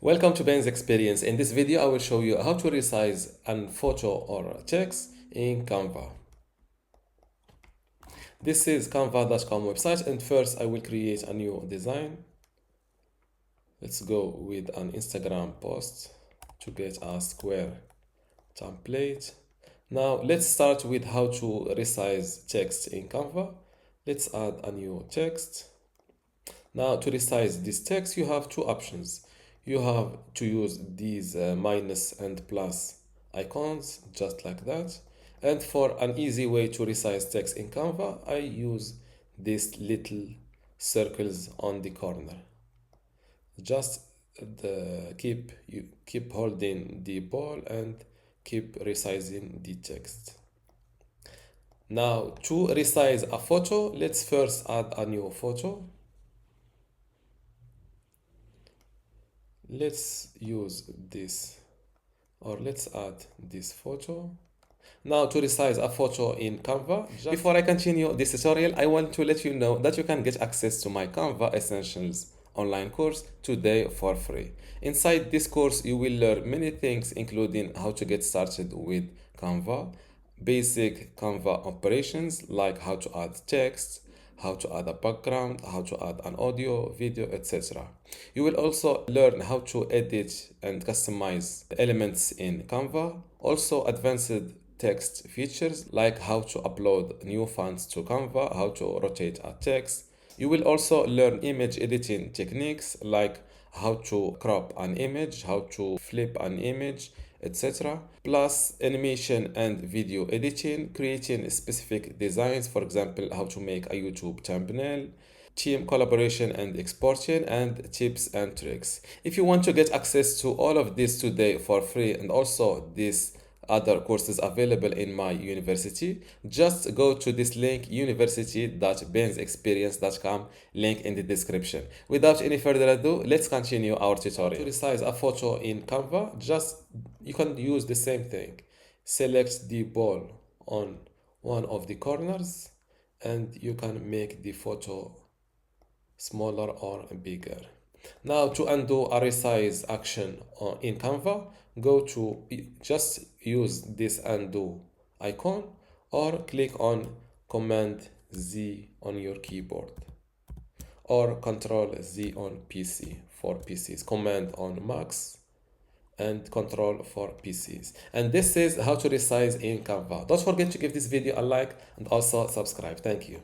Welcome to Ben's Experience. In this video, I will show you how to resize a photo or text in Canva. This is canva.com website, and first I will create a new design. Let's go with an Instagram post to get a square template. Now let's start with how to resize text in Canva. Let's add a new text. Now to resize this text, you have two options. You have to use these minus and plus icons, just like that. And for an easy way to resize text in Canva, I use these little circles on the corner. Just keep holding the ball and keep resizing the text. Now to resize a photo, let's first add a new photo. Let's use this, or let's add this photo. Now to resize a photo in Canva, before I continue this tutorial, I want to let you know that you can get access to my Canva Essentials online course today for free. Inside this course, you will learn many things, including how to get started with Canva, basic Canva operations like how to add text, how to add a background, how to add an audio, video, etc. You will also learn how to edit and customize elements in Canva, also advanced text features like how to upload new fonts to Canva, how to rotate a text. You will also learn image editing techniques like how to crop an image, how to flip an image, etc. Plus animation and video editing, creating specific designs, for example, how to make a YouTube thumbnail, team collaboration and exporting, and tips and tricks. If you want to get access to all of this today for free, and also these other courses available in my university, just go to this link, university.bensexperience.com, link in the description. Without any further ado, let's continue our tutorial. To resize a photo in Canva, you can use the same thing. Select the ball on one of the corners and you can make the photo smaller or bigger. Now to undo a resize action in Canva, just use this undo icon or click on Command Z on your keyboard or Control Z on PC for PCs, Command on Macs and Control for PCs. And this is how to resize in Canva. Don't forget to give this video a like and also subscribe. Thank you.